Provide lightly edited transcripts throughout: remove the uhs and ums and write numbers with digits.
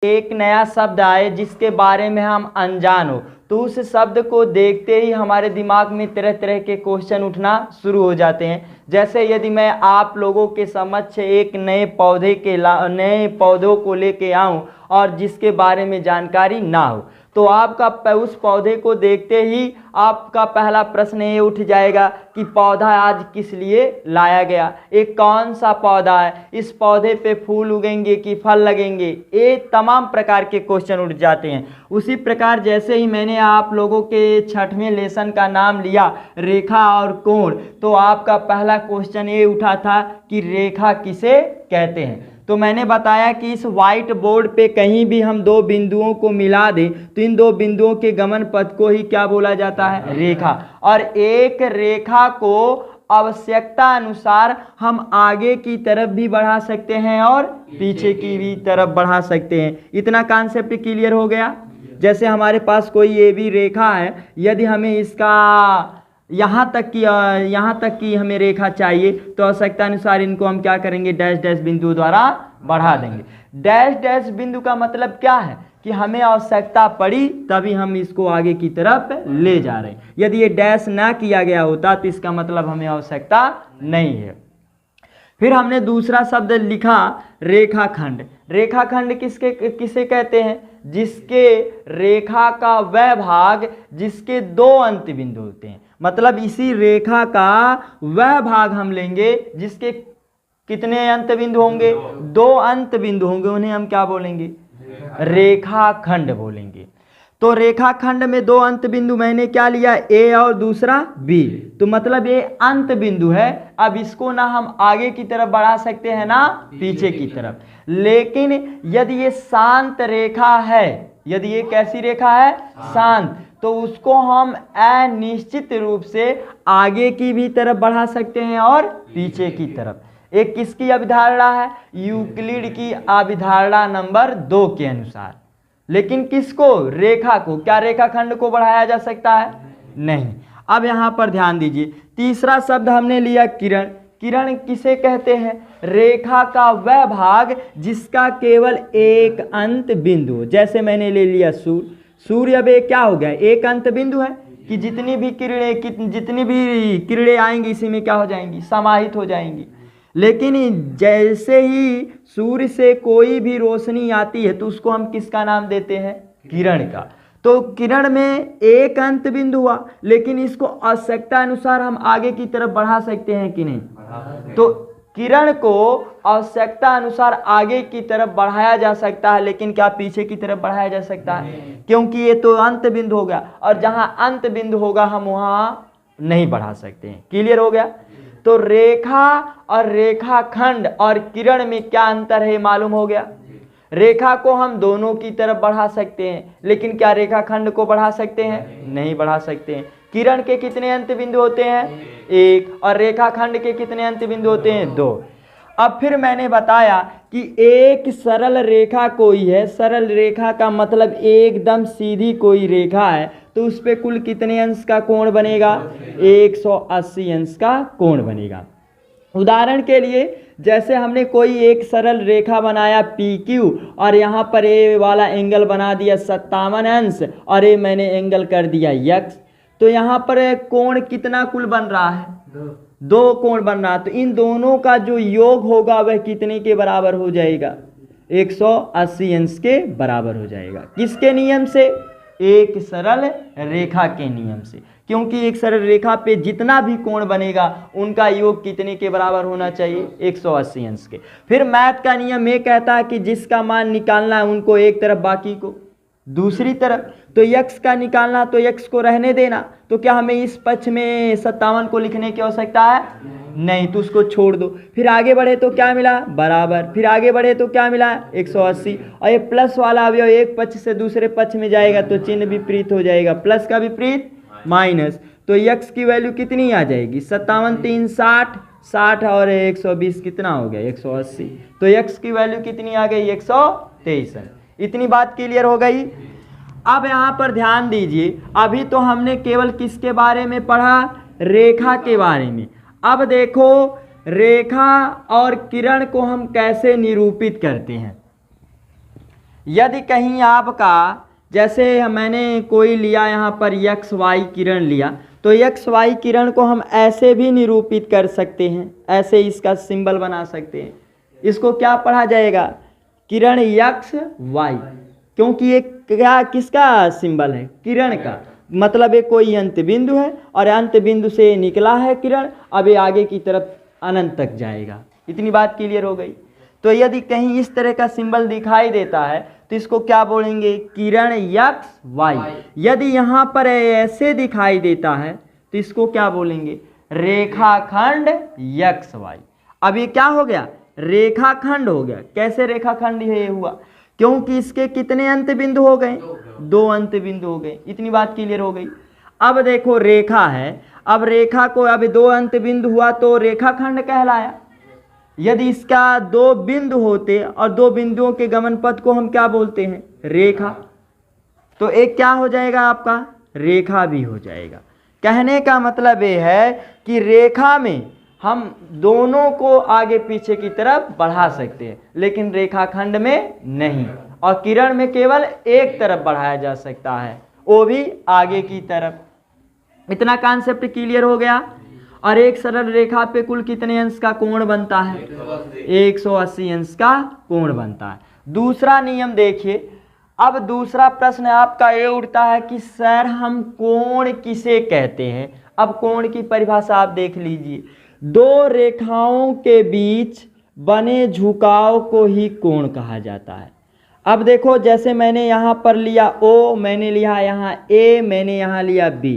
एक नया शब्द आए जिसके बारे में हम अनजान हो, तो उस शब्द को देखते ही हमारे दिमाग में तरह तरह के क्वेश्चन उठना शुरू हो जाते हैं। जैसे यदि मैं आप लोगों के समक्ष एक नए पौधों को लेके आऊं और जिसके बारे में जानकारी ना हो, तो आपका उस पौधे को देखते ही आपका पहला प्रश्न ये उठ जाएगा कि पौधा आज किस लिए लाया गया, एक कौन सा पौधा है, इस पौधे पे फूल उगेंगे कि फल लगेंगे, ये तमाम प्रकार के क्वेश्चन उठ जाते हैं। उसी प्रकार जैसे ही मैंने आप लोगों के 6वें लेसन का नाम लिया रेखा और कोण, तो आपका पहला क्वेश्चन ये उठा था कि रेखा किसे कहते हैं। तो मैंने बताया कि इस व्हाइट बोर्ड पे कहीं भी हम दो बिंदुओं को मिला दें तो इन दो बिंदुओं के गमन पथ को ही क्या बोला जाता है, रेखा। और एक रेखा को आवश्यकता अनुसार हम आगे की तरफ भी बढ़ा सकते हैं और पीछे की भी तरफ बढ़ा सकते हैं। इतना कॉन्सेप्ट क्लियर हो गया। जैसे हमारे पास कोई ये भी रेखा है, यदि हमें इसका यहाँ तक की हमें रेखा चाहिए तो आवश्यकता अनुसार इनको हम क्या करेंगे, डैश डैश बिंदु द्वारा बढ़ा देंगे। डैश डैश बिंदु का मतलब क्या है कि हमें आवश्यकता पड़ी तभी हम इसको आगे की तरफ ले जा रहे हैं। यदि ये डैश ना किया गया होता तो इसका मतलब हमें आवश्यकता नहीं है। फिर हमने दूसरा शब्द लिखा रेखाखंड। रेखाखंड किसे कहते हैं, जिसके रेखा का वह भाग जिसके दो अंत बिंदु होते हैं। मतलब इसी रेखा का वह भाग हम लेंगे जिसके कितने अंत बिंदु होंगे, दो अंत बिंदु होंगे, उन्हें हम क्या बोलेंगे, रेखाखंड बोलेंगे। तो रेखाखंड में दो अंत बिंदु मैंने क्या लिया, ए और दूसरा बी, तो मतलब ये अंत बिंदु है। अब इसको ना हम आगे की तरफ बढ़ा सकते हैं ना पीछे की तरफ। लेकिन यदि ये शांत रेखा है, यदि ये कैसी रेखा है, शांत, तो उसको हम अनिश्चित रूप से आगे की भी तरफ बढ़ा सकते हैं और पीछे की तरफ। एक किसकी अभिधारणा है, यूक्लिड की अभिधारणा नंबर 2 के अनुसार। लेकिन किसको, रेखा को। क्या रेखाखंड को बढ़ाया जा सकता है, नहीं। अब यहां पर ध्यान दीजिए, तीसरा शब्द हमने लिया किरण। किरण किसे कहते हैं, रेखा का वह भाग जिसका केवल एक अंत बिंदु हो। जैसे मैंने ले लिया सूर्य। सूर्य अब एक क्या हो गया, एक अंत बिंदु है कि जितनी भी किरणें आएंगी इसी में क्या हो जाएंगी, समाहित हो जाएंगी। लेकिन जैसे ही सूर्य से कोई भी रोशनी आती है तो उसको हम किसका नाम देते हैं, किरण का। तो किरण में एक अंत बिंदु हुआ, लेकिन इसको आवश्यकता अनुसार हम आगे की तरफ बढ़ा सकते हैं कि नहीं। तो किरण को आवश्यकता अनुसार आगे की तरफ बढ़ाया जा सकता है, लेकिन क्या पीछे की तरफ बढ़ाया जा सकता है, क्योंकि ये तो अंत बिंदु हो गया और जहां अंत बिंदु होगा हम वहां नहीं बढ़ा सकते हैं। क्लियर हो गया। तो रेखा और रेखाखंड और किरण में क्या अंतर है मालूम हो गया। रेखा को हम दोनों की तरफ बढ़ा सकते हैं, लेकिन क्या रेखाखंड को बढ़ा सकते हैं, नहीं बढ़ा सकते हैं। किरण के कितने अंत बिंदु होते हैं, एक, और रेखाखंड के कितने अंत बिंदु होते हैं, 2। अब फिर मैंने बताया कि एक सरल रेखा कोई है, सरल रेखा का मतलब एकदम सीधी कोई रेखा है, तो उस पे कुल कितने अंश का कोण बनेगा, 180 अंश का कोण बनेगा। उदाहरण के लिए जैसे हमने कोई एक सरल रेखा बनाया PQ और यहाँ पर ए वाला एंगल बना दिया 57 अंश और ये मैंने एंगल कर दिया x, तो यहाँ पर कोण कितना कुल बन रहा है, 2 कोण बन रहा है। तो इन दोनों का जो योग होगा वह कितने के बराबर हो जाएगा, 180 अंश के बराबर हो जाएगा। किसके नियम से, एक सरल रेखा के नियम से। क्योंकि एक सरल रेखा पे जितना भी कोण बनेगा उनका योग कितने के बराबर होना चाहिए, 180 अंश के। फिर मैथ का नियम ये कहता है कि जिसका मान निकालना है उनको एक तरफ बाकी को दूसरी तरफ। तो x का निकालना तो x को रहने देना। तो क्या हमें इस पक्ष में 57 को लिखने की आवश्यकता है, नहीं, तो उसको छोड़ दो। फिर आगे बढ़े तो क्या मिला, बराबर। फिर आगे बढ़े तो क्या मिला, 180। और ये प्लस वाला अवयव एक पक्ष से दूसरे पक्ष में जाएगा तो चिन्ह विपरीत हो जाएगा, प्लस का विपरीत माइनस। तो x की वैल्यू कितनी आ जाएगी, 57 3 60, 60 और 120 कितना हो गया, 180। तो x की वैल्यू कितनी आ गई, 123। इतनी बात क्लियर हो गई। अब यहाँ पर ध्यान दीजिए, अभी तो हमने केवल किसके बारे में पढ़ा, रेखा के बारे में। अब देखो रेखा और किरण को हम कैसे निरूपित करते हैं। यदि कहीं आपका, जैसे मैंने कोई लिया यहाँ पर एक्स वाई किरण लिया, तो एक्स वाई किरण को हम ऐसे भी निरूपित कर सकते हैं, ऐसे इसका सिंबल बना सकते हैं। इसको क्या पढ़ा जाएगा? किरण एक्स वाई, क्योंकि ये क्या किसका सिंबल है? किरण का। मतलब ये कोई अंत बिंदु है और अंत बिंदु से निकला है किरण, अब ये आगे की तरफ अनंत तक जाएगा। इतनी बात क्लियर हो गई। तो यदि कहीं इस तरह का सिंबल दिखाई देता है तो इसको क्या बोलेंगे? किरण एक्स वाई। यदि यहाँ पर ऐसे दिखाई देता है तो इसको क्या बोलेंगे? रेखाखंड एक्स वाई। अब ये क्या हो गया? रेखाखंड हो गया। कैसे रेखाखंड ये हुआ? क्योंकि इसके कितने अंत बिंदु हो गए? 2 अंत बिंदु हो गए। इतनी बात क्लियर हो गई। अब देखो रेखा है, अब रेखा को अब 2 अंत बिंदु हुआ तो रेखाखंड कहलाया। यदि इसका 2 बिंदु होते और 2 बिंदुओं के गमन पथ को हम क्या बोलते हैं? रेखा। तो एक क्या हो जाएगा आपका? रेखा भी हो जाएगा। कहने का मतलब ये है कि रेखा में हम दोनों को आगे पीछे की तरफ बढ़ा सकते हैं, लेकिन रेखाखंड में नहीं। और किरण में केवल एक तरफ बढ़ाया जा सकता है, वो भी आगे की तरफ। इतना कॉन्सेप्ट क्लियर हो गया। और एक सरल रेखा पे कुल कितने अंश का कोण बनता है? 180 अंश का कोण बनता है। दूसरा नियम देखिए। अब दूसरा प्रश्न आपका ये उठता है कि सर हम कोण किसे कहते हैं? अब कोण की परिभाषा आप देख लीजिए। 2 रेखाओं के बीच बने झुकाव को ही कोण कहा जाता है। अब देखो, जैसे मैंने यहाँ पर लिया O, मैंने लिया यहाँ A, मैंने यहाँ लिया B।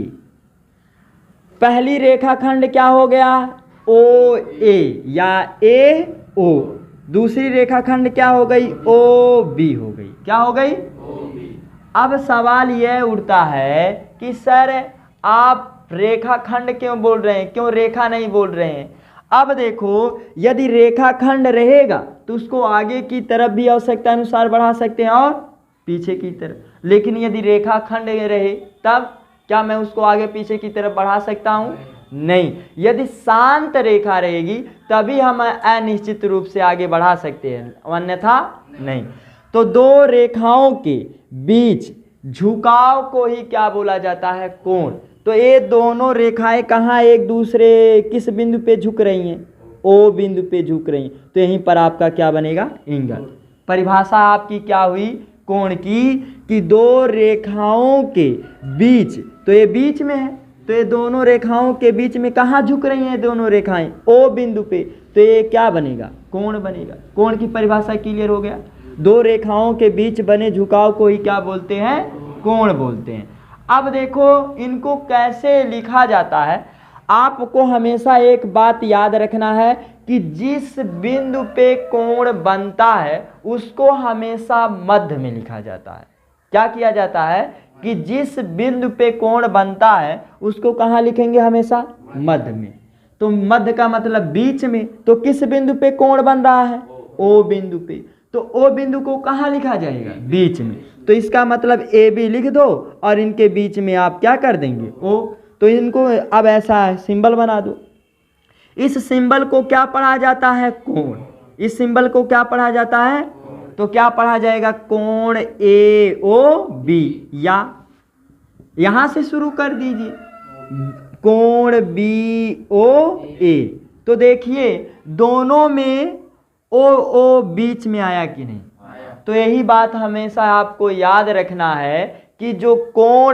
पहली रेखाखंड क्या हो गया? OA या AO। दूसरी रेखाखंड क्या हो गई? OB हो गई। क्या हो गई? अब सवाल यह उठता है कि सर आप रेखाखंड क्यों बोल रहे हैं, क्यों रेखा नहीं बोल रहे हैं? अब देखो, यदि रेखाखंड रहेगा तो उसको आगे की तरफ भी आवश्यकता अनुसार बढ़ा सकते हैं और पीछे की तरफ। लेकिन यदि रेखाखंड रहे तब क्या मैं उसको आगे पीछे की तरफ बढ़ा सकता हूँ? नहीं। यदि शांत रेखा रहेगी तभी हम अनिश्चित रूप से आगे बढ़ा सकते हैं, अन्यथा नहीं। तो 2 रेखाओं के बीच झुकाव को ही क्या बोला जाता है? कोण। तो ये दोनों रेखाएं कहाँ एक दूसरे किस बिंदु पे झुक रही हैं? O बिंदु पे झुक रही हैं। तो यहीं पर आपका क्या बनेगा? एंगल। परिभाषा आपकी क्या हुई कोण की? कि 2 रेखाओं के बीच, तो ये बीच में है, तो ये दोनों रेखाओं के बीच में कहाँ झुक रही हैं दोनों रेखाएं? O बिंदु पे। तो ये क्या बनेगा? कोण बनेगा। कोण की परिभाषा क्लियर हो गया। 2 रेखाओं के बीच बने झुकाव को ही क्या बोलते हैं? कोण बोलते हैं। अब देखो इनको कैसे लिखा जाता है। आपको हमेशा एक बात याद रखना है कि जिस बिंदु पे कोण बनता है उसको हमेशा मध्य में लिखा जाता है। क्या किया जाता है कि जिस बिंदु पे कोण बनता है उसको कहाँ लिखेंगे? हमेशा मध्य में। तो मध्य का मतलब बीच में। तो किस बिंदु पे कोण बन रहा है? O बिंदु पे। तो O बिंदु को कहाँ लिखा जाएगा? बीच में। तो इसका मतलब AB लिख दो और इनके बीच में आप क्या कर देंगे? O। तो इनको अब ऐसा सिंबल बना दो। इस सिंबल को क्या पढ़ा जाता है? कोण। इस सिंबल को क्या पढ़ा जाता है? तो क्या पढ़ा जाएगा? कोण AOB। या यहां से शुरू कर दीजिए, कोण BOA। तो देखिए दोनों में O बीच में आया कि नहीं? तो यही बात हमेशा आपको याद रखना है कि जो कोण,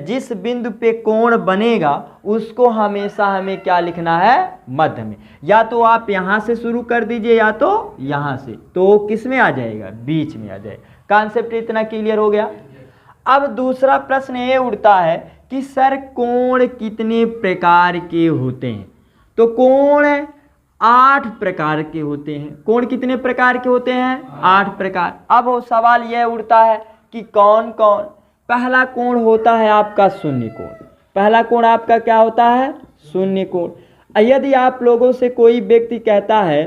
जिस बिंदु पे कोण बनेगा उसको हमेशा हमें क्या लिखना है? मध्य में। या तो आप यहां से शुरू कर दीजिए या तो यहां से, तो किस में आ जाएगा? बीच में आ जाएगा। कॉन्सेप्ट इतना क्लियर हो गया। अब दूसरा प्रश्न ये उठता है कि सर कोण कितने प्रकार के होते हैं? तो कोण 8 प्रकार के होते हैं। कोण कितने प्रकार के होते हैं? 8 प्रकार। अब वो सवाल यह उठता है कि कौन कौन? पहला कोण होता है आपका शून्य कोण। पहला कोण आपका क्या होता है? शून्य कोण। यदि आप लोगों से कोई व्यक्ति कहता है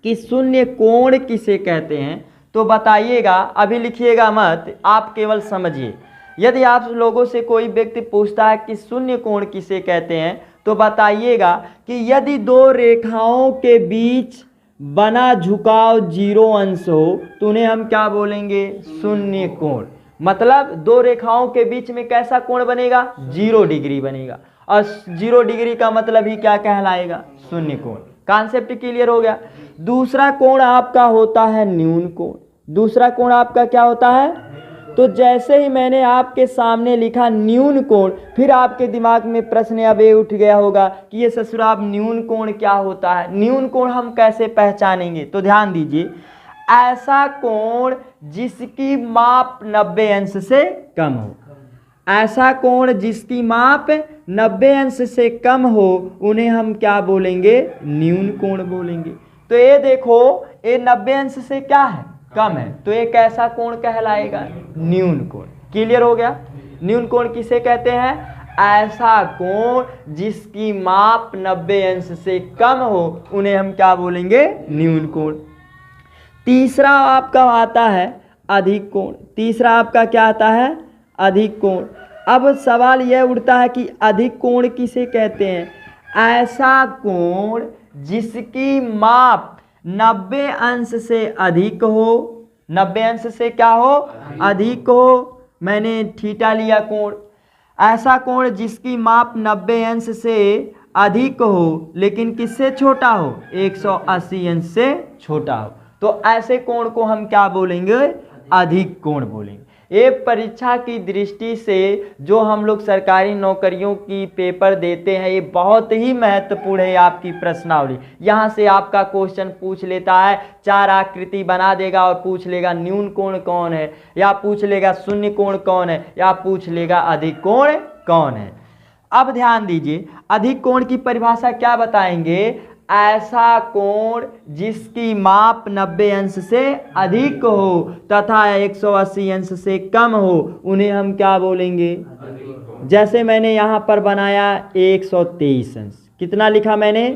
कि शून्य कोण किसे कहते हैं तो बताइएगा, अभी लिखिएगा मत, आप केवल समझिए। यदि आप लोगों से कोई व्यक्ति पूछता है कि शून्य कोण किसे कहते हैं तो बताइएगा कि यदि 2 रेखाओं के बीच बना झुकाव 0 अंश हो तो उन्हें हम क्या बोलेंगे? शून्य कोण। मतलब दो रेखाओं के बीच में कैसा कोण बनेगा? 0 डिग्री बनेगा, और 0 डिग्री का मतलब ही क्या कहलाएगा? शून्य कोण। कॉन्सेप्ट क्लियर हो गया। दूसरा कोण आपका होता है न्यून कोण। दूसरा कोण आपका क्या होता है? तो जैसे ही मैंने आपके सामने लिखा न्यून कोण, फिर आपके दिमाग में प्रश्न अब ये उठ गया होगा कि ये ससुराब न्यून कोण क्या होता है? न्यून कोण हम कैसे पहचानेंगे? तो ध्यान दीजिए, ऐसा कोण जिसकी माप 90 अंश से कम हो। ऐसा कोण जिसकी माप 90 अंश से कम हो उन्हें हम क्या बोलेंगे? न्यून कोण बोलेंगे। तो ये देखो, ये 90 अंश से क्या है? कम है, तो ये कैसा कोण कहलाएगा? न्यून कोण। क्लियर हो गया? न्यून कोण किसे कहते हैं? ऐसा कोण जिसकी माप 90 अंश से कम हो उन्हें हम क्या बोलेंगे? न्यून कोण। तीसरा आपका आता है अधिक कोण। तीसरा आपका क्या आता है? अधिक कोण। अब सवाल यह उठता है कि अधिक कोण किसे कहते हैं? ऐसा कोण जिसकी माप 90 अंश से अधिक हो। 90 अंश से क्या हो? अधिक हो। मैंने थीटा लिया कोण। ऐसा कोण जिसकी माप 90 अंश से अधिक हो लेकिन किससे छोटा हो? 180 अंश से छोटा हो, तो ऐसे कोण को हम क्या बोलेंगे? अधिक कोण बोलेंगे। ये परीक्षा की दृष्टि से जो हम लोग सरकारी नौकरियों की पेपर देते हैं, ये बहुत ही महत्वपूर्ण है आपकी प्रश्नावली। यहाँ से आपका क्वेश्चन पूछ लेता है, 4 आकृति बना देगा और पूछ लेगा न्यून कोण कौन है, या पूछ लेगा शून्य कोण कौन है, या पूछ लेगा अधिक कोण कौन है। अब ध्यान दीजिए, अधिक कोण की परिभाषा क्या बताएंगे? ऐसा कोण जिसकी माप 90 अंश से अधिक हो तथा 180 अंश से कम हो उन्हें हम क्या बोलेंगे? जैसे मैंने यहाँ पर बनाया 123 अंश। कितना लिखा मैंने?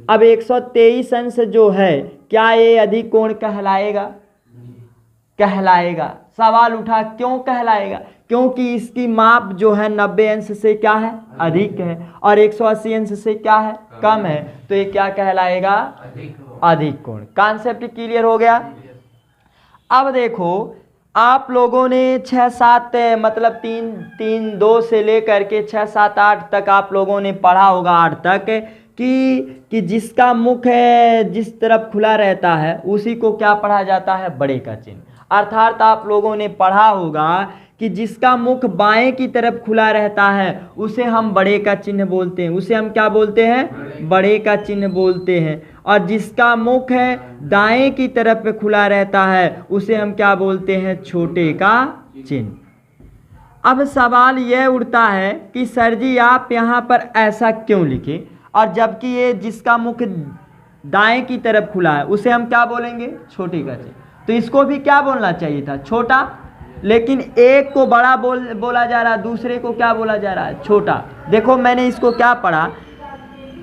अब 123 अंश जो है, क्या ये अधिक कोण कहलाएगा? कहलाएगा। सवाल उठा क्यों कहलाएगा? क्योंकि इसकी माप जो है 90 अंश से क्या है? अधिक है, और 180 अंश से क्या है? कम है, तो ये क्या कहलाएगा? अधिक कोण। कॉन्सेप्ट क्लियर हो गया? अब देखो, आप लोगों ने 6-7 मतलब 3-2 से लेकर के 6-7-8 तक आप लोगों ने पढ़ा होगा, 8 तक, कि जिसका मुख है जिस तरफ खुला रहता है उसी को क्या पढ़ा जाता है? बड़े का चिन्ह। अर्थात आप लोगों ने पढ़ा होगा कि जिसका मुख बाएं की तरफ खुला रहता है उसे हम बड़े का चिन्ह बोलते हैं। उसे हम क्या बोलते हैं? बड़े का चिन्ह बोलते हैं। और जिसका मुख है दाएं की तरफ खुला रहता है उसे हम क्या बोलते हैं? छोटे का चिन्ह। अब सवाल यह उठता है कि सर जी आप यहाँ पर ऐसा क्यों लिखे, और जबकि ये जिसका मुख दाएं की तरफ खुला है उसे हम क्या बोलेंगे? छोटे का चिन्ह। तो इसको भी क्या बोलना चाहिए था? छोटा। लेकिन एक को बड़ा बोला जा रहा है, दूसरे को क्या बोला जा रहा है? छोटा। देखो मैंने इसको क्या पढ़ा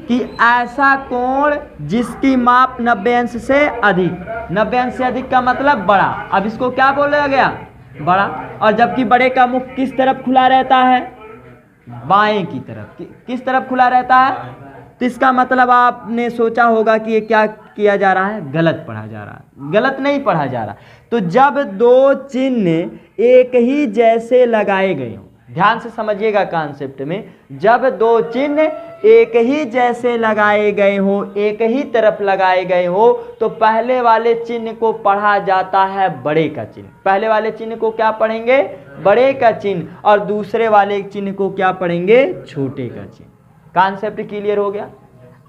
कि ऐसा कोण जिसकी माप 90 अंश से अधिक। 90 अंश से अधिक का मतलब बड़ा। अब इसको क्या बोला गया? बड़ा। और जबकि बड़े का मुख किस तरफ खुला रहता है? बाएं की तरफ। किस तरफ खुला रहता है? तो इसका मतलब आपने सोचा होगा कि ये क्या किया जा रहा है? गलत पढ़ा जा रहा है। गलत नहीं पढ़ा जा रहा। तो जब दो चिन्ह एक ही जैसे लगाए गए हों, ध्यान से समझिएगा कॉन्सेप्ट में, जब दो चिन्ह एक ही जैसे लगाए गए हो, एक ही तरफ लगाए गए हो, तो पहले वाले चिन्ह को पढ़ा जाता है बड़े का चिन्ह। पहले वाले चिन्ह को क्या पढ़ेंगे? बड़े का चिन्ह। और दूसरे वाले चिन्ह को क्या पढ़ेंगे? छोटे का चिन्ह। कॉन्सेप्ट क्लियर हो गया?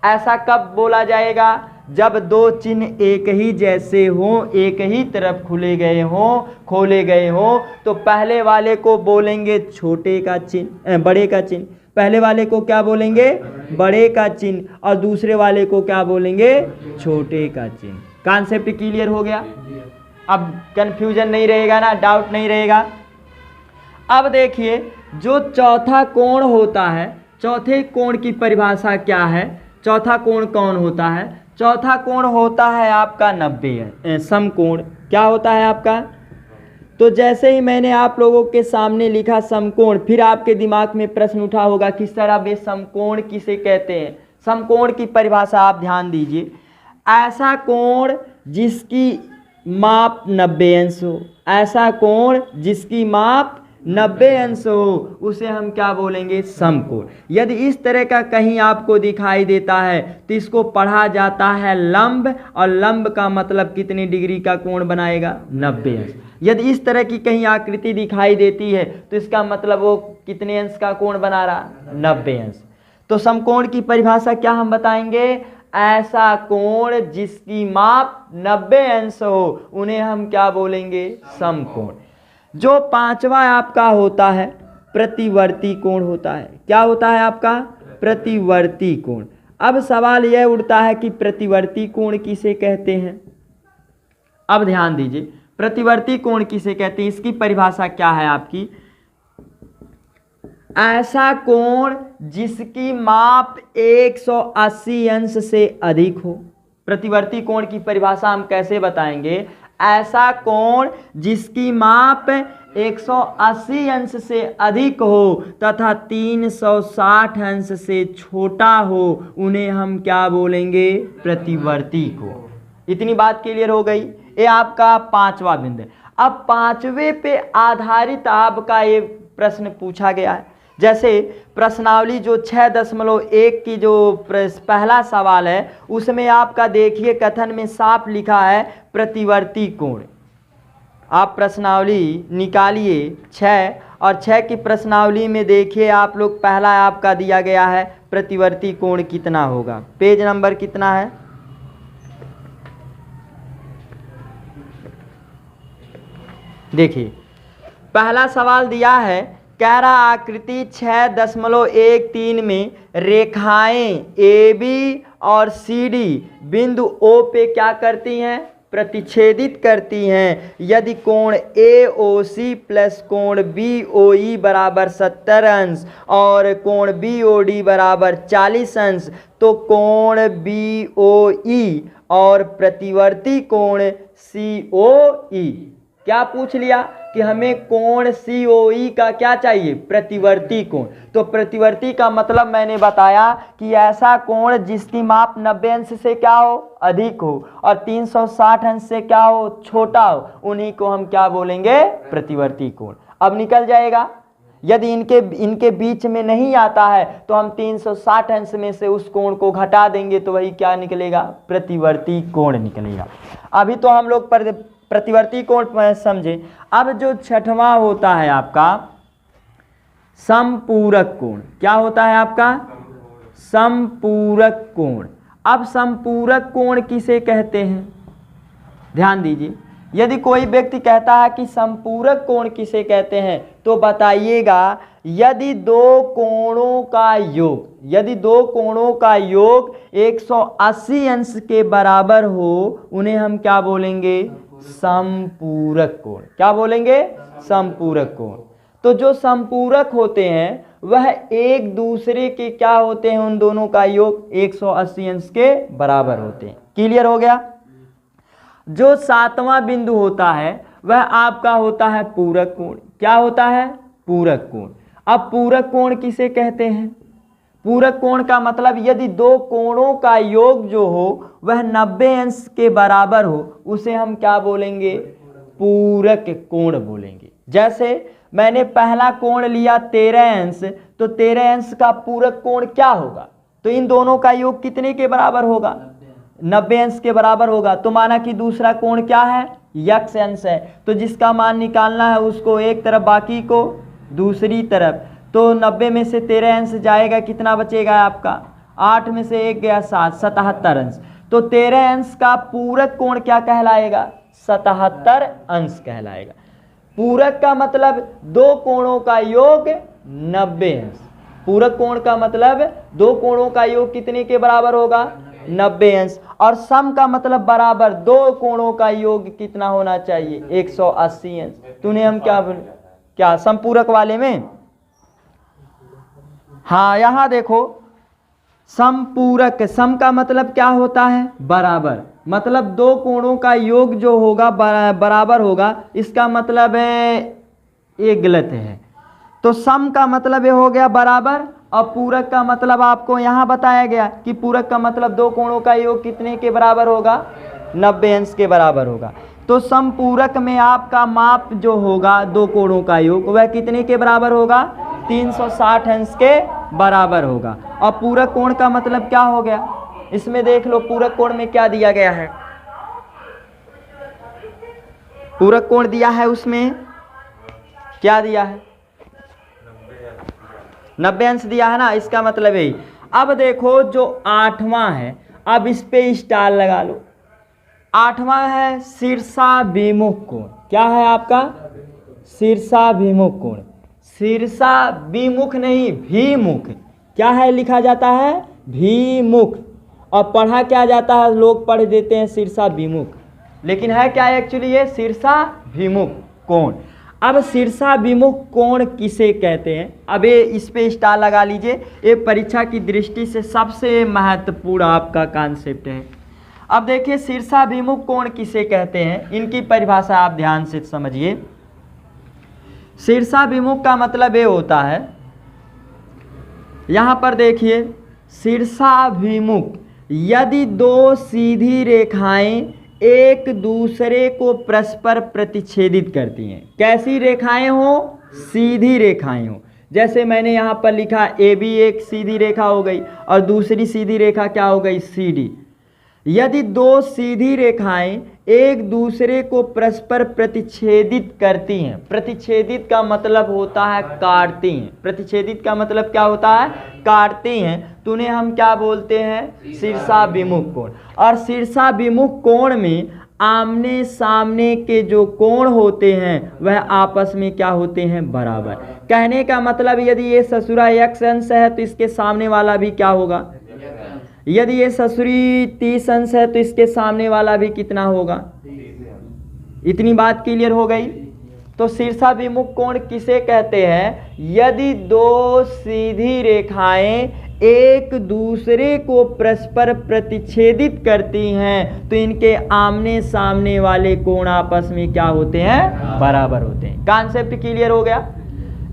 ऐसा कब बोला जाएगा? जब दो चिन्ह एक ही जैसे हों, एक ही तरफ खुले गए हों, खोले गए हों, तो पहले वाले को बोलेंगे छोटे का चिन्ह, बड़े का चिन्ह। पहले वाले को क्या बोलेंगे? बड़े का चिन्ह। और दूसरे वाले को क्या बोलेंगे? छोटे का चिन्ह। कॉन्सेप्ट क्लियर हो गया? अब कंफ्यूजन नहीं रहेगा ना, डाउट नहीं रहेगा। अब देखिए, जो चौथा कोण होता है, चौथे कोण की परिभाषा क्या है? चौथा कोण कौन होता है? चौथा कोण होता है आपका 90 समकोण। क्या होता है आपका? तो जैसे ही मैंने आप लोगों के सामने लिखा समकोण, फिर आपके दिमाग में प्रश्न उठा होगा कि सर अब ये समकोण किसे कहते हैं? समकोण की परिभाषा आप ध्यान दीजिए। ऐसा कोण जिसकी माप 90 अंश हो, ऐसा कोण जिसकी माप 90 अंश हो उसे हम क्या बोलेंगे? समकोण। यदि इस तरह का कहीं आपको दिखाई देता है तो इसको पढ़ा जाता है लंब, और लंब का मतलब कितनी डिग्री का कोण बनाएगा? 90 अंश। यदि इस तरह की कहीं आकृति दिखाई देती है तो इसका मतलब वो कितने अंश का कोण बना रहा? 90 अंश। तो समकोण की परिभाषा क्या हम बताएंगे? ऐसा कोण जिसकी माप 90 अंश हो उन्हें हम क्या बोलेंगे? समकोण। जो पांचवा आपका होता है प्रतिवर्ती कोण होता है। क्या होता है आपका? प्रतिवर्ती कोण। अब सवाल यह उठता है कि प्रतिवर्ती कोण किसे कहते हैं? अब ध्यान दीजिए, प्रतिवर्ती कोण किसे कहते हैं, इसकी परिभाषा क्या है आपकी? ऐसा कोण जिसकी माप 180 अंश से अधिक हो। प्रतिवर्ती कोण की परिभाषा हम कैसे बताएंगे? ऐसा कोण जिसकी माप 180 अंश से अधिक हो तथा 360 अंश से छोटा हो उन्हें हम क्या बोलेंगे? प्रतिवर्ती कोण। इतनी बात क्लियर हो गई? ये आपका पांचवा बिंदु है। अब पांचवे पे आधारित आपका ये प्रश्न पूछा गया है। जैसे प्रश्नावली जो 6.1 की जो पहला सवाल है उसमें आपका देखिए कथन में साफ लिखा है प्रतिवर्ती कोण। आप प्रश्नावली निकालिए 6 और 6 की प्रश्नावली में देखिए आप लोग, पहला आपका दिया गया है प्रतिवर्ती कोण कितना होगा। पेज नंबर कितना है? देखिए पहला सवाल दिया है, कह रहा आकृति 6.13 में रेखाएं AB और CD बिंदु O पे क्या करती हैं? प्रतिच्छेदित करती हैं। यदि कोण AOC प्लस कोण BOE बराबर 70 अंश और कोण BOD बराबर 40 अंश तो कोण BOE और प्रतिवर्ती कोण COE। क्या पूछ लिया कि हमें कोण COE का क्या चाहिए? प्रतिवर्ती कोण। तो प्रतिवर्ती का मतलब मैंने बताया कि ऐसा कोण जिसकी माप 90 अंश से क्या हो? अधिक हो और 360 अंश से क्या हो? छोटा हो, उन्हीं को हम क्या बोलेंगे? प्रतिवर्ती कोण। अब निकल जाएगा। यदि इनके बीच में नहीं आता है तो हम 360 अंश में से उस कोण को घटा देंगे तो वही क्या निकलेगा? प्रतिवर्ती कोण निकलेगा। अभी तो हम लोग प्रतिवर्ती कोण समझे। अब जो छठवां होता है आपका समपूरक कोण। क्या होता है आपका? समपूरक कोण। अब समपूरक कोण किसे कहते हैं? ध्यान दीजिए, यदि कोई व्यक्ति कहता है कि समपूरक कोण किसे कहते हैं तो बताइएगा यदि दो कोणों का योग 180 अंश के बराबर हो उन्हें हम क्या बोलेंगे? समपूरक कोण। क्या बोलेंगे? समपूरक कोण। तो जो समपूरक होते हैं वह एक दूसरे के क्या होते हैं? उन दोनों का योग 180 अंश के बराबर होते हैं। क्लियर हो गया? जो सातवां बिंदु होता है वह आपका होता है पूरक कोण। क्या होता है? पूरक कोण। अब पूरक कोण किसे कहते हैं? पूरक कोण का मतलब यदि दो कोणों का योग जो हो वह 90 अंश के बराबर हो उसे हम क्या बोलेंगे? पूरक कोण बोलेंगे। जैसे मैंने पहला कोण लिया 13 अंश, तो 13 अंश का पूरक कोण क्या होगा? तो इन दोनों का योग कितने के बराबर होगा? 90 अंश के बराबर होगा। तो माना कि दूसरा कोण क्या है? यक्ष अंश है, तो जिसका मान निकालना है उसको एक तरफ बाकी को दूसरी तरफ। तो 90 में से 13 अंश जाएगा, कितना बचेगा आपका? 8 में से 1 गया 7, 77 अंश। तो 13 अंश का पूरक कोण क्या कहलाएगा? 77 अंश कहलाएगा। पूरक का मतलब दो कोणों का योग 90 अंश। पूरक कोण का मतलब दो कोणों का योग कितने के बराबर होगा? 90 अंश। और सम का मतलब बराबर, दो कोणों का योग कितना होना चाहिए? 180 अंश। तो उन्हें हम क्या समपूरक वाले में, हाँ यहां देखो समपूरक, सम का मतलब क्या होता है? बराबर। मतलब दो कोणों का योग जो होगा बराबर होगा, इसका मतलब है ये गलत है। तो सम का मतलब ये हो गया बराबर और पूरक का मतलब आपको यहाँ बताया गया कि पूरक का मतलब दो कोणों का योग कितने के बराबर होगा, 90 अंश के बराबर होगा। तो समपूरक में आपका माप जो होगा दो कोणों का योग वह कितने के बराबर होगा, 360 अंश के बराबर होगा। और पूरक कोण का मतलब क्या हो गया, इसमें देख लो पूरक कोण में क्या दिया गया है, पूरक कोण दिया है, उसमें क्या दिया है, 90 अंश दिया है ना, इसका मतलब यही। अब देखो जो 8वां है, अब इस पे स्टार लगा लो। 8वां है शीर्षाभिमुख कोण, क्या है आपका, शीर्षाभिमुख कोण, शीर्षाभिमुख नहीं भीमुख, क्या है लिखा जाता है भीमुख, और पढ़ा क्या जाता है, लोग पढ़ देते हैं शीर्षाभिमुख, लेकिन है क्या एक्चुअली ये शीर्षाभिमुख कोण। अब शीर्षाभिमुख कोण किसे कहते हैं, अब ये इस पे स्टार लगा लीजिए, ये परीक्षा की दृष्टि से सबसे महत्वपूर्ण आपका कॉन्सेप्ट है। अब देखिए शीर्षाभिमुख कोण किसे कहते हैं, इनकी परिभाषा आप ध्यान से समझिए। शीर्षाभिमुख का मतलब ये होता है, यहाँ पर देखिए शीर्षाभिमुख, यदि दो सीधी रेखाएं एक दूसरे को परस्पर प्रतिच्छेदित करती हैं, कैसी रेखाएं हो, सीधी रेखाएं हो। जैसे मैंने यहाँ पर लिखा ए बी एक सीधी रेखा हो गई और दूसरी सीधी रेखा क्या हो गई, सी डी। यदि दो सीधी रेखाएं एक दूसरे को परस्पर प्रतिच्छेदित करती हैं, प्रतिच्छेदित का मतलब होता है काटती हैं, प्रतिच्छेदित का मतलब क्या होता है, काटती हैं, तो उन्हें हम क्या बोलते हैं, शीर्षाभिमुख कोण। और शीर्षाभिमुख कोण में आमने सामने के जो कोण होते हैं वह आपस में क्या होते हैं, बराबर। कहने का मतलब यदि ये ससुरा x अंश है तो इसके सामने वाला भी क्या होगा, यदि ये ससुरी 30 अंश है तो इसके सामने वाला भी कितना होगा। इतनी बात क्लियर हो गई। तो शीर्षाभिमुख कोण किसे कहते हैं, यदि दो सीधी रेखाएं एक दूसरे को परस्पर प्रतिच्छेदित करती हैं तो इनके आमने सामने वाले कोण आपस में क्या होते हैं, बराबर होते हैं। कॉन्सेप्ट क्लियर हो गया।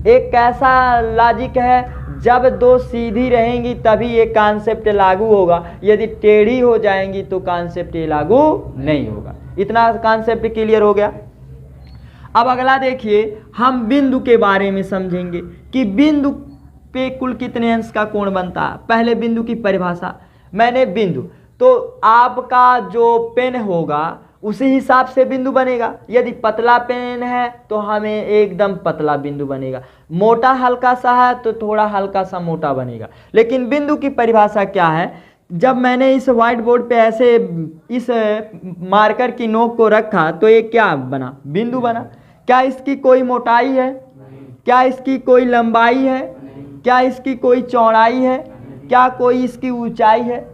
एक कैसा लॉजिक है, जब दो सीधी रहेंगी तभी ये कॉन्सेप्ट लागू होगा, यदि टेढ़ी हो जाएंगी तो कॉन्सेप्ट ये लागू नहीं होगा। इतना कॉन्सेप्ट क्लियर हो गया। अब अगला देखिए, हम बिंदु के बारे में समझेंगे कि बिंदु पे कुल कितने अंश का कोण बनता है। पहले बिंदु की परिभाषा, मैंने बिंदु, तो आपका जो पेन होगा उसी हिसाब से बिंदु बनेगा। यदि पतला पेन है तो हमें एकदम पतला बिंदु बनेगा, मोटा हल्का सा है तो थोड़ा हल्का सा मोटा बनेगा। लेकिन बिंदु की परिभाषा क्या है, जब मैंने इस व्हाइट बोर्ड पे ऐसे इस मार्कर की नोक को रखा तो ये क्या बना, बिंदु बना। क्या इसकी कोई मोटाई है, क्या इसकी कोई लंबाई है, क्या इसकी कोई चौड़ाई है, क्या कोई इसकी ऊंचाई है,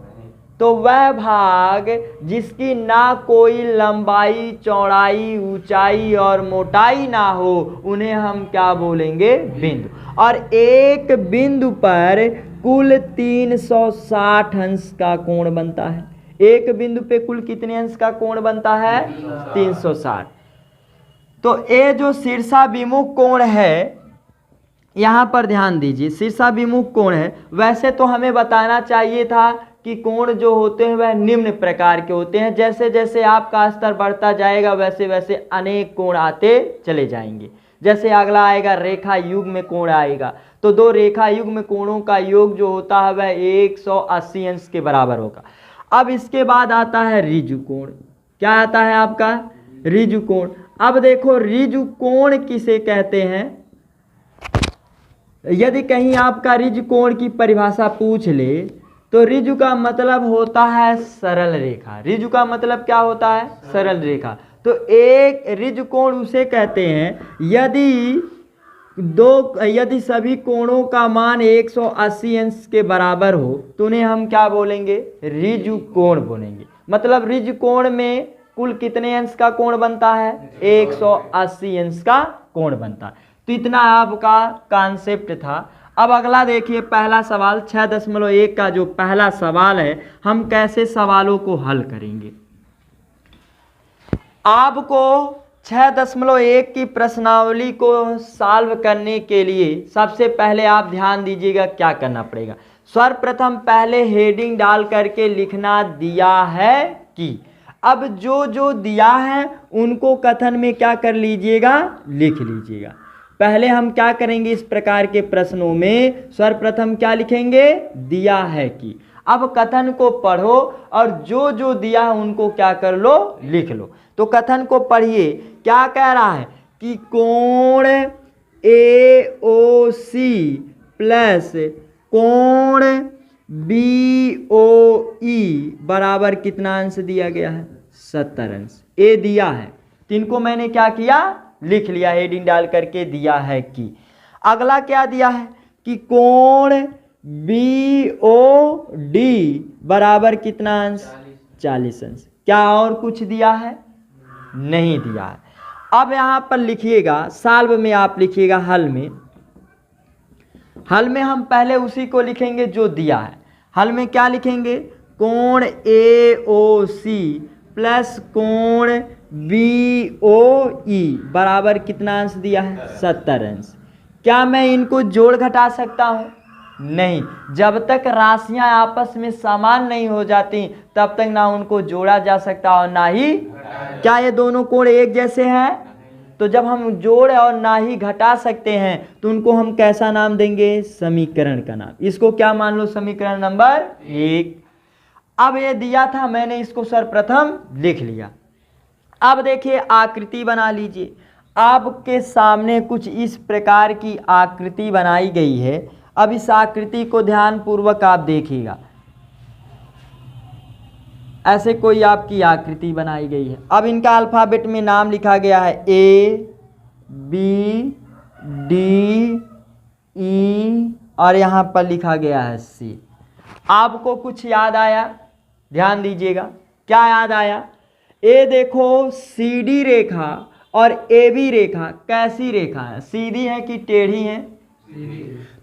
तो वह भाग जिसकी ना कोई लंबाई चौड़ाई ऊंचाई और मोटाई ना हो उन्हें हम क्या बोलेंगे, बिंदु। और एक बिंदु पर कुल 360 अंश का कोण बनता है। एक बिंदु पे कुल कितने अंश का कोण बनता है, 360। तो ये जो शीर्षाभिमुख कोण है, यहाँ पर ध्यान दीजिए, शीर्षाभिमुख कोण है। वैसे तो हमें बताना चाहिए था कि कोण जो होते हैं वह निम्न प्रकार के होते हैं। जैसे जैसे आपका स्तर बढ़ता जाएगा वैसे वैसे अनेक कोण आते चले जाएंगे। जैसे अगला आएगा रेखा युग्म कोण आएगा, तो दो रेखा युग्म कोणों का योग जो होता है वह 180 अंश के बराबर होगा। अब इसके बाद आता है ऋजु कोण। क्या आता है आपका, ऋजु कोण। अब देखो ऋजु कोण किसे कहते हैं, यदि कहीं आपका ऋजु कोण की परिभाषा पूछ ले तो ऋजु का मतलब होता है सरल रेखा। ऋजु का मतलब क्या होता है, सरल रेखा। तो एक ऋजु कोण उसे कहते हैं यदि सभी कोणों का मान 180 अंश के बराबर हो तो उन्हें हम क्या बोलेंगे, ऋजु कोण बोलेंगे। मतलब ऋजु कोण में कुल कितने अंश का कोण बनता है, 180 अंश का कोण बनता है। तो इतना आपका कॉन्सेप्ट था। अब अगला देखिए, पहला सवाल 6.1 का जो पहला सवाल है, हम कैसे सवालों को हल करेंगे। आपको 6.1 की प्रश्नावली को सॉल्व करने के लिए सबसे पहले आप ध्यान दीजिएगा क्या करना पड़ेगा। सर्वप्रथम पहले हेडिंग डाल करके लिखना दिया है कि। अब जो जो दिया है उनको कथन में क्या कर लीजिएगा, लिख लीजिएगा। पहले हम क्या करेंगे, इस प्रकार के प्रश्नों में सर्वप्रथम क्या लिखेंगे, दिया है कि। अब कथन को पढ़ो और जो जो दिया है उनको क्या कर लो, लिख लो। तो कथन को पढ़िए, क्या कह रहा है कि कोण AOC प्लस कोण BOE बराबर कितना अंश दिया गया है, 70 अंश। ए दिया है, तिनको मैंने क्या किया, लिख लिया हेडिंग डाल करके दिया है कि। अगला क्या दिया है कि कोण BOD बराबर कितना अंश, 40 अंश। क्या और कुछ दिया है, नहीं दिया है। अब यहां पर लिखिएगा, सॉल्व में आप लिखिएगा हल में। हल में हम पहले उसी को लिखेंगे जो दिया है। हल में क्या लिखेंगे, कोण AOC प्लस कोण BOE बराबर कितना अंश दिया है, 70 अंश। क्या मैं इनको जोड़ घटा सकता हूं, नहीं। जब तक राशियां आपस में समान नहीं हो जाती तब तक ना उनको जोड़ा जा सकता और ना ही, क्या ये दोनों कोण एक जैसे हैं, तो जब हम जोड़ और ना ही घटा सकते हैं तो उनको हम कैसा नाम देंगे, समीकरण का नाम। इसको क्या मान लो, समीकरण नंबर 1। अब ये दिया था, मैंने इसको सर्वप्रथम लिख लिया। अब देखिए आकृति बना लीजिए। आपके सामने कुछ इस प्रकार की आकृति बनाई गई है। अब इस आकृति को ध्यान पूर्वक आप देखिएगा। ऐसे कोई आपकी आकृति बनाई गई है। अब इनका अल्फाबेट में नाम लिखा गया है A B D E और यहाँ पर लिखा गया है C। आपको कुछ याद आया, ध्यान दीजिएगा, क्या याद आया। ए देखो CD रेखा और AB रेखा कैसी रेखा है, सीधी है कि टेढ़ी है।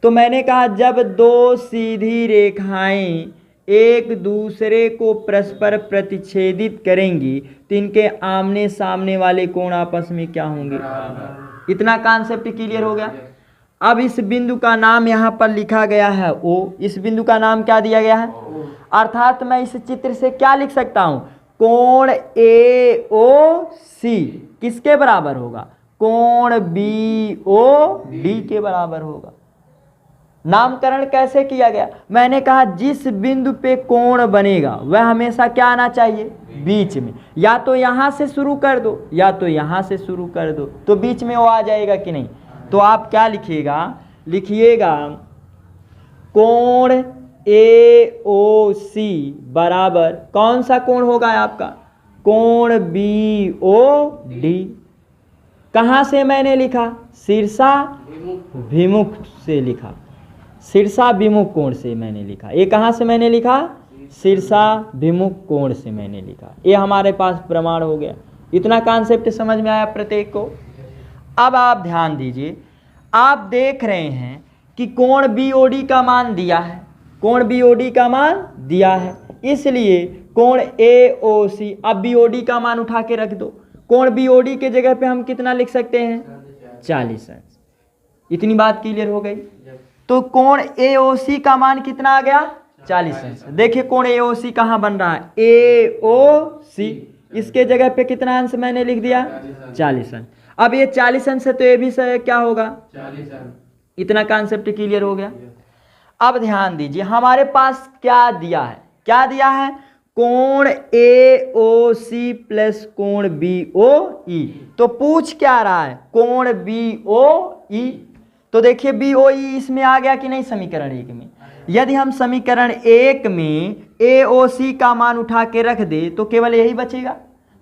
तो मैंने कहा जब दो सीधी रेखाएं एक दूसरे को परस्पर प्रतिच्छेदित करेंगी तो इनके आमने सामने वाले कोण आपस में क्या होंगे, इतना कॉन्सेप्ट क्लियर हो गया। अब इस बिंदु का नाम यहाँ पर लिखा गया है O। इस बिंदु का नाम क्या दिया गया है, अर्थात मैं इस चित्र से क्या लिख सकता हूँ, कोण AOC किसके बराबर होगा, कोण BOD के बराबर होगा। नामकरण कैसे किया गया, मैंने कहा जिस बिंदु पे कोण बनेगा वह हमेशा क्या आना चाहिए, बीच में। या तो यहां से शुरू कर दो या तो यहां से शुरू कर दो, तो बीच में वो आ जाएगा कि नहीं। तो आप क्या लिखिएगा, लिखिएगा कोण AOC बराबर कौन सा कोण होगा आपका, कोण BOD। कहां से मैंने लिखा, शीर्षा विमुख से लिखा, शीर्षा विमुख कोण से मैंने लिखा। ये कहाँ से मैंने लिखा, शीर्षा विमुख कोण से मैंने लिखा। ये हमारे पास प्रमाण हो गया। इतना कॉन्सेप्ट समझ में आया प्रत्येक को। अब आप ध्यान दीजिए, आप देख रहे हैं कि कोण BOD का मान दिया है, कोण BOD का मान दिया है, इसलिए कोण AOC। अब BOD का मान उठा के रख दो, कोण BOD के जगह पे हम कितना लिख सकते हैं, 40 अंश। इतनी बात क्लियर हो गई। तो कोण AOC का मान कितना आ गया, 40 अंश। देखिए कोण AOC कहाँ बन रहा है, AOC, इसके जगह पे कितना अंश मैंने लिख दिया, 40 अंश। अब ये 40 अंश है तो ये भी क्या होगा, 40 अंश। इतना कॉन्सेप्ट क्लियर हो गया। अब ध्यान दीजिए, हमारे पास क्या दिया है, क्या दिया है, कोण AOC प्लस कोण BOE। तो पूछ क्या रहा है, कोण BOE। तो देखिए BOE इसमें आ गया कि नहीं, समीकरण 1 में। यदि हम समीकरण 1 में AOC का मान उठा के रख दे तो केवल यही बचेगा,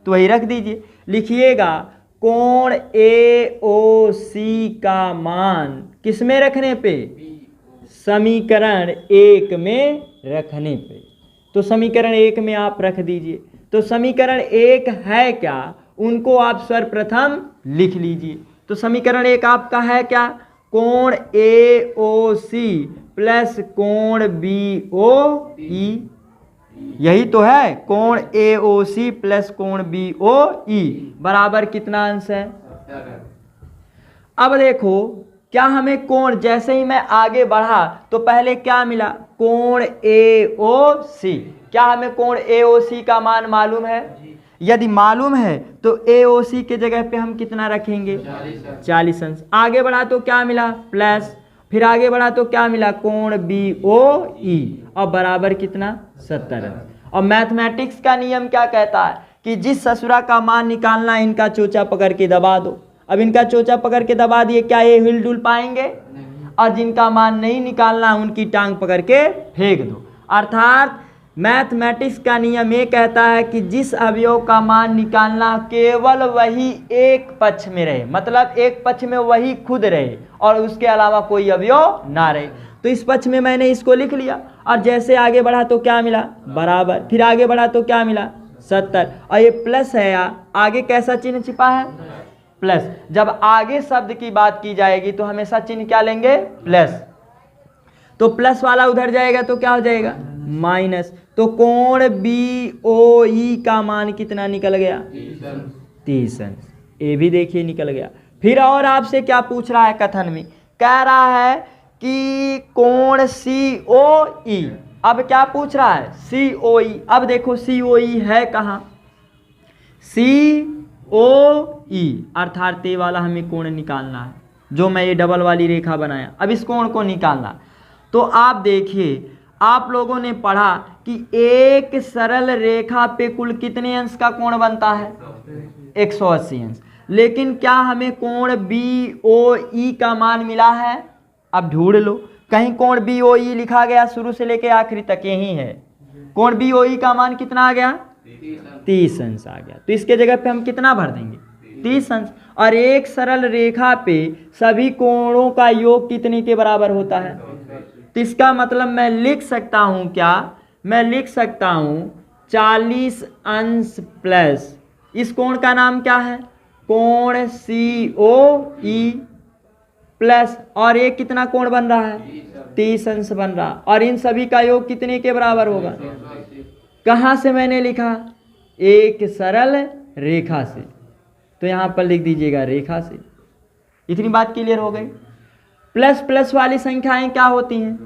तो वही रख दीजिए। लिखिएगा कोण AOC का मान किस में रखने पे, समीकरण 1 में रखने पे। तो समीकरण 1 में आप रख दीजिए। तो समीकरण 1 है क्या, उनको आप सर्वप्रथम लिख लीजिए। तो समीकरण 1 आपका है क्या, कोण AOC प्लस कोण BOE। यही तो है, कोण AOC प्लस कोण BOE बराबर कितना अंश है। अब देखो क्या हमें कोण, जैसे ही मैं आगे बढ़ा तो पहले क्या मिला, कोण AOC। क्या हमें कोण AOC का मान मालूम है? यदि मालूम है तो AOC के जगह पे हम कितना रखेंगे, 40 अंश। आगे बढ़ा तो क्या मिला, प्लस, फिर आगे बढ़ा तो क्या मिला, कोण BOE और बराबर कितना, 70 अंश। और मैथमेटिक्स का नियम क्या कहता है कि जिस ससुरा का मान निकालना है इनका चोचा पकड़ के दबा दो। अब इनका चोचा पकड़ के दबा दिए, क्या ये हिल डुल पाएंगे? और जिनका मान नहीं निकालना उनकी टांग पकड़ के फेंक दो। अर्थात मैथमेटिक्स का नियम ये कहता है कि जिस अवयव का मान निकालना केवल वही एक पक्ष में रहे, मतलब एक पक्ष में वही खुद रहे और उसके अलावा कोई अवयव ना रहे। तो इस पक्ष में मैंने इसको लिख लिया और जैसे आगे बढ़ा तो क्या मिला, बराबर, फिर आगे बढ़ा तो क्या मिला, 70। और ये प्लस है, आगे कैसा चिन्ह छिपा है, प्लस। जब आगे शब्द की बात की जाएगी तो हमेशा चिन्ह क्या लेंगे, प्लस। तो प्लस वाला उधर जाएगा तो क्या हो जाएगा, माइनस। तो कोण BOE का मान कितना निकल गया, 30 अंश। ये भी देखिए निकल गया। फिर और आपसे क्या पूछ रहा है कथन में, कह रहा है कि कोण COE। अब क्या पूछ रहा है, COE। अब देखो COE है कहाँ, COE अर्थात ये वाला हमें कोण निकालना है, जो मैं ये डबल वाली रेखा बनाया। अब इस कोण को निकालना, तो आप देखिए आप लोगों ने पढ़ा कि एक सरल रेखा पे कुल कितने अंश का कोण बनता है, 180 अंश। लेकिन क्या हमें कोण BOE का मान मिला है? अब ढूंढ लो, कहीं कोण BOE लिखा गया, शुरू से लेके आखिरी तक यही है। कोण BOE का मान कितना आ गया, 30 अंश आ गया। तो इसके जगह पे हम कितना भर देंगे, 30 अंश। और एक सरल रेखा पे सभी कोणों का योग कितने के बराबर होता है? तो इसका मतलब मैं लिख सकता हूं क्या, मैं लिख सकता हूं 40 अंश प्लस, इस कोण का नाम क्या है, कोण COE प्लस, और एक कितना कोण बन रहा है, 30 अंश बन रहा। और इन सभी का योग कितने के बराबर होगा? कहाँ से मैंने लिखा, एक सरल रेखा से। तो यहां पर लिख दीजिएगा रेखा से। इतनी बात क्लियर हो गई। प्लस प्लस वाली संख्याएं क्या होती हैं,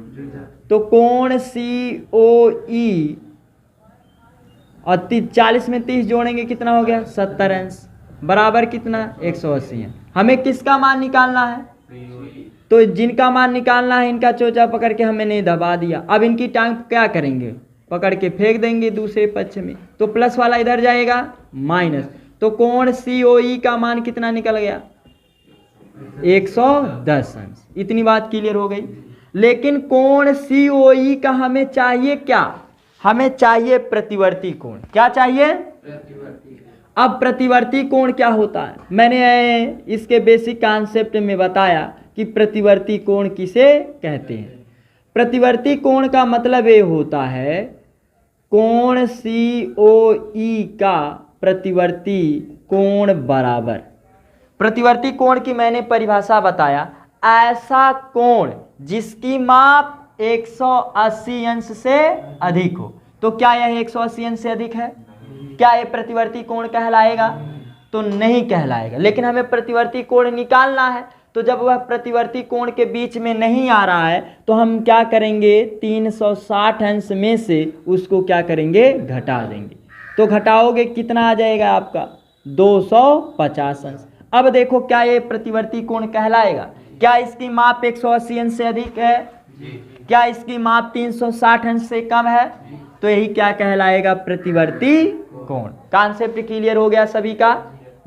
तो कोण COE और 40 में 30 जोड़ेंगे कितना हो गया, 70 अंश बराबर कितना, 180 है। हमें किसका मान निकालना है, तो जिनका मान निकालना है इनका चोचा पकड़ के हमने नहीं दबा दिया। अब इनकी टांग क्या करेंगे, पकड़ के फेंक देंगे दूसरे पक्ष में। तो प्लस वाला इधर जाएगा माइनस। तो कोण COE का मान कितना निकल गया, 110 अंश। इतनी बात क्लियर हो गई। लेकिन कोण COE का हमें चाहिए क्या, हमें चाहिए प्रतिवर्ती कोण। क्या चाहिए, अब प्रतिवर्ती कोण क्या होता है, मैंने इसके बेसिक कॉन्सेप्ट में बताया कि प्रतिवर्ती कोण किसे कहते हैं। प्रतिवर्ती कोण का मतलब ये होता है कोण COE का प्रतिवर्ती कोण बराबर। प्रतिवर्ती कोण की मैंने परिभाषा बताया, ऐसा कोण जिसकी माप 180 अंश से अधिक हो। तो क्या यह 180 अंश से अधिक है, क्या यह प्रतिवर्ती कोण कहलाएगा, तो नहीं कहलाएगा। लेकिन हमें प्रतिवर्ती कोण निकालना है, तो जब वह प्रतिवर्ती कोण के बीच में नहीं आ रहा है तो हम क्या करेंगे, 360 अंश में से उसको क्या करेंगे, घटा देंगे। तो घटाओगे कितना आ जाएगा आपका, 250 अंश। अब देखो क्या ये प्रतिवर्ती कोण कहलाएगा, क्या इसकी माप 180 अंश से अधिक है, क्या इसकी माप 360 अंश से कम है, तो यही क्या कहलाएगा, प्रतिवर्ती कोण। कॉन्सेप्ट क्लियर हो गया सभी का,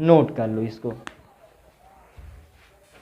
नोट कर लो इसको।